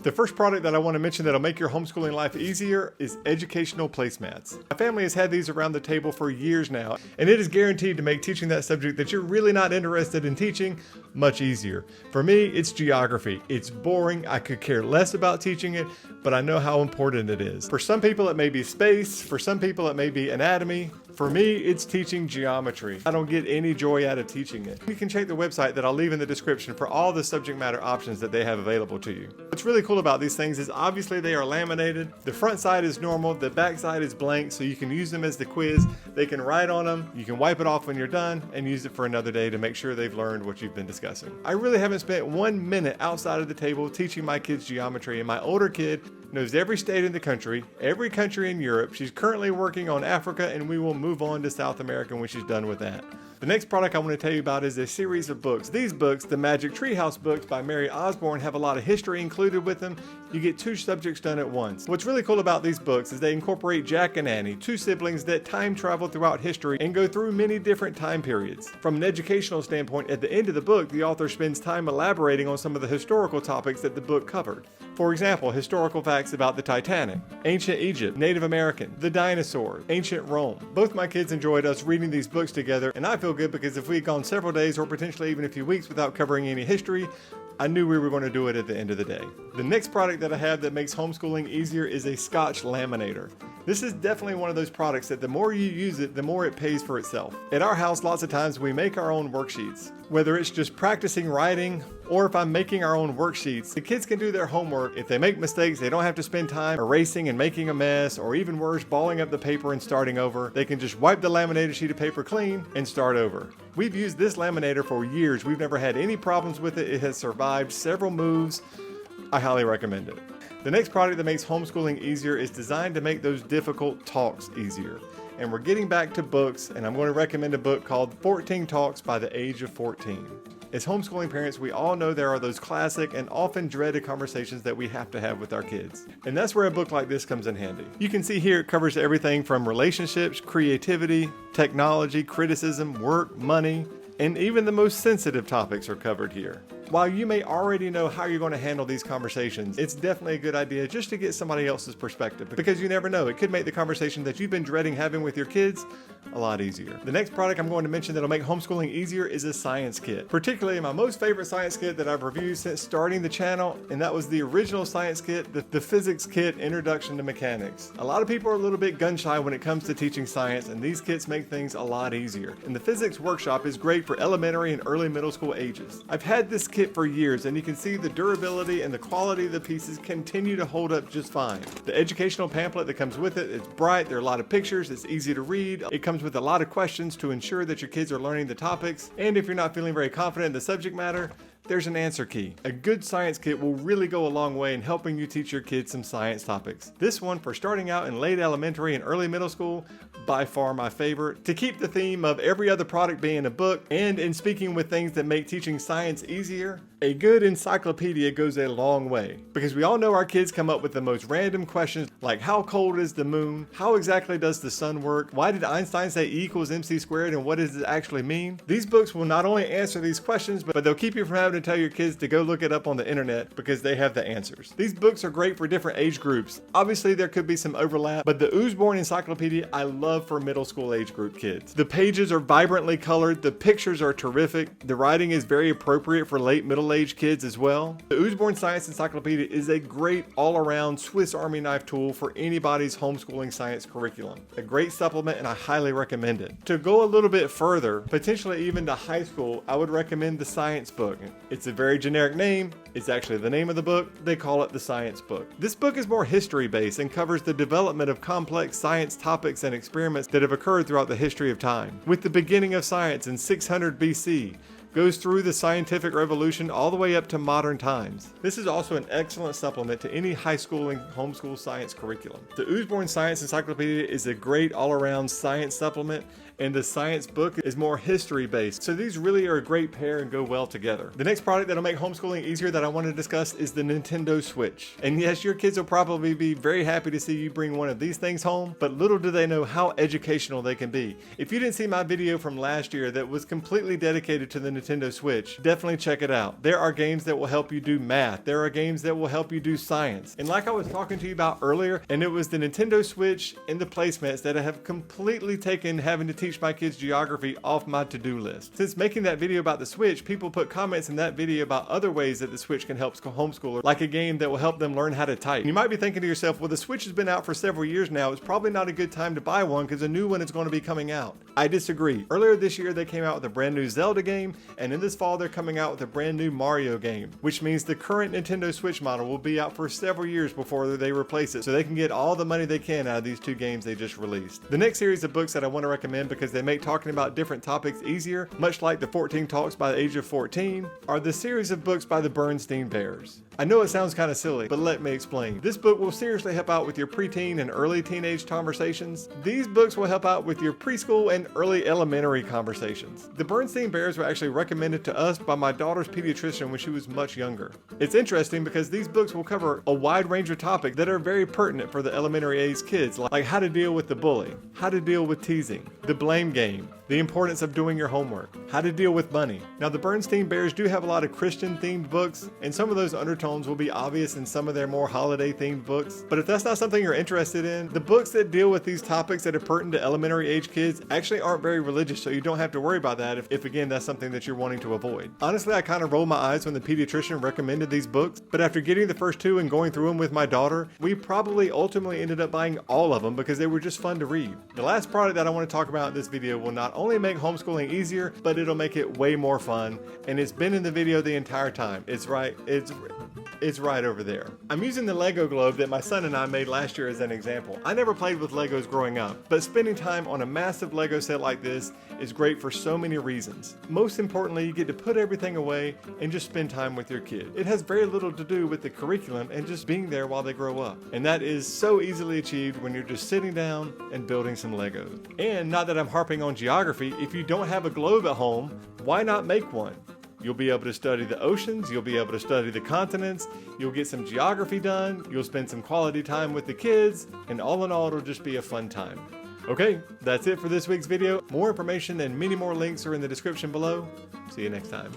The first product that I want to mention that'll make your homeschooling life easier is educational placemats. My family has had these around the table for years now, and it is guaranteed to make teaching that subject that you're really not interested in teaching much easier. For me, it's geography. It's boring. I could care less about teaching it, but I know how important it is. For some people, it may be space. For some people, it may be anatomy. For me, it's teaching geometry. I don't get any joy out of teaching it. You can check the website that I'll leave in the description for all the subject matter options that they have available to you. What's really cool about these things is obviously they are laminated. The front side is normal, the back side is blank, so you can use them as the quiz. They can write on them, you can wipe it off when you're done, and use it for another day to make sure they've learned what you've been discussing. I really haven't spent 1 minute outside of the table teaching my kids geometry, and my older kid knows every state in the country, every country in Europe. She's currently working on Africa, and we will move on to South America when she's done with that. The next product I want to tell you about is a series of books. These books, the Magic Treehouse books by Mary Osborne, have a lot of history included with them. You get 2 subjects done at once. What's really cool about these books is they incorporate Jack and Annie, 2 siblings that time travel throughout history and go through many different time periods. From an educational standpoint, at the end of the book, the author spends time elaborating on some of the historical topics that the book covered. For example, historical facts about the Titanic, ancient Egypt, Native American, the dinosaurs, ancient Rome. Both my kids enjoyed us reading these books together, and I feel good because if we had gone several days or potentially even a few weeks without covering any history, I knew we were going to do it at the end of the day. The next product that I have that makes homeschooling easier is a Scotch laminator. This is definitely one of those products that the more you use it, the more it pays for itself. At our house, lots of times we make our own worksheets. Whether it's just practicing writing or if I'm making our own worksheets, the kids can do their homework. If they make mistakes, they don't have to spend time erasing and making a mess, or even worse, balling up the paper and starting over. They can just wipe the laminated sheet of paper clean and start over. We've used this laminator for years. We've never had any problems with it. It has survived several moves. I highly recommend it. The next product that makes homeschooling easier is designed to make those difficult talks easier. And we're getting back to books, and I'm going to recommend a book called 14 Talks by the Age of 14. As homeschooling parents, we all know there are those classic and often dreaded conversations that we have to have with our kids. And that's where a book like this comes in handy. You can see here it covers everything from relationships, creativity, technology, criticism, work, money, and even the most sensitive topics are covered here. While you may already know how you're going to handle these conversations, it's definitely a good idea just to get somebody else's perspective, because you never know. It could make the conversation that you've been dreading having with your kids a lot easier. The next product I'm going to mention that'll make homeschooling easier is a science kit. Particularly my most favorite science kit that I've reviewed since starting the channel, and that was the original science kit, the physics kit, Introduction to Mechanics. A lot of people are a little bit gun shy when it comes to teaching science, and these kits make things a lot easier. And the physics workshop is great for elementary and early middle school ages. I've had this kit for years, and you can see the durability and the quality of the pieces continue to hold up just fine. The educational pamphlet that comes with it is bright, there are a lot of pictures, it's easy to read, it comes with a lot of questions to ensure that your kids are learning the topics, and if you're not feeling very confident in the subject matter, there's an answer key. A good science kit will really go a long way in helping you teach your kids some science topics. This one, for starting out in late elementary and early middle school, by far my favorite. To keep the theme of every other product being a book, and in speaking with things that make teaching science easier, a good encyclopedia goes a long way. Because we all know our kids come up with the most random questions like how cold is the moon? How exactly does the sun work? Why did Einstein say E equals MC squared, and what does it actually mean? These books will not only answer these questions, but they'll keep you from having to tell your kids to go look it up on the internet because they have the answers. These books are great for different age groups. Obviously there could be some overlap, but the Osborne Encyclopedia I love for middle school age group kids. The pages are vibrantly colored, the pictures are terrific, the writing is very appropriate for late middle-aged kids as well. The Osborne Science Encyclopedia is a great all-around Swiss Army knife tool for anybody's homeschooling science curriculum. A great supplement, and I highly recommend it. To go a little bit further, potentially even to high school, I would recommend the science book. It's a very generic name. It's actually the name of the book. They call it the science book. This book is more history-based and covers the development of complex science topics and experiments that have occurred throughout the history of time. With the beginning of science in 600 BC, goes through the scientific revolution all the way up to modern times. This is also an excellent supplement to any high school and homeschool science curriculum. The Osborne Science Encyclopedia is a great all-around science supplement, and the science book is more history-based. So these really are a great pair and go well together. The next product that'll make homeschooling easier that I want to discuss is the Nintendo Switch. And yes, your kids will probably be very happy to see you bring one of these things home, but little do they know how educational they can be. If you didn't see my video from last year that was completely dedicated to the Nintendo Switch, definitely check it out. There are games that will help you do math. There are games that will help you do science. And like I was talking to you about earlier, and it was the Nintendo Switch and the placemats that I have completely taken having to teach my kids geography off my to-do list. Since making that video about the Switch, people put comments in that video about other ways that the Switch can help homeschoolers, like a game that will help them learn how to type. And you might be thinking to yourself, well, the Switch has been out for several years now. It's probably not a good time to buy one because a new one is going to be coming out. I disagree. Earlier this year, they came out with a brand new Zelda game, and in this fall, they're coming out with a brand new Mario game, which means the current Nintendo Switch model will be out for several years before they replace it, so they can get all the money they can out of these two games they just released. The next series of books that I want to recommend because they make talking about different topics easier, much like the 14 Talks by the Age of 14, are the series of books by the Bernstein Bears. I know it sounds kind of silly, but let me explain. This book will seriously help out with your preteen and early teenage conversations. These books will help out with your preschool and early elementary conversations. The Bernstein Bears were actually recommended to us by my daughter's pediatrician when she was much younger. It's interesting because these books will cover a wide range of topics that are very pertinent for the elementary age kids, like how to deal with the bully, how to deal with teasing, the blame game, the importance of doing your homework, how to deal with money. Now, the Bernstein Bears do have a lot of Christian-themed books, and some of those undertones will be obvious in some of their more holiday-themed books. But if that's not something you're interested in, the books that deal with these topics that are pertinent to elementary age kids actually aren't very religious, so you don't have to worry about that if again, that's something that you're wanting to avoid. Honestly, I kind of rolled my eyes when the pediatrician recommended these books, but after getting the first two and going through them with my daughter, we probably ultimately ended up buying all of them because they were just fun to read. The last product that I want to talk about in this video will not only make homeschooling easier, but it'll make it way more fun, and it's been in the video the entire time. It's right over there. I'm using the Lego globe that my son and I made last year as an example. I never played with Legos growing up, but spending time on a massive Lego set like this is great for so many reasons. Most importantly, you get to put everything away and just spend time with your kid. It has very little to do with the curriculum and just being there while they grow up. And that is so easily achieved when you're just sitting down and building some Legos. And not that I'm harping on geography, if you don't have a globe at home, why not make one? You'll be able to study the oceans, you'll be able to study the continents, you'll get some geography done, you'll spend some quality time with the kids, and all in all, it'll just be a fun time. Okay, that's it for this week's video. More information and many more links are in the description below. See you next time.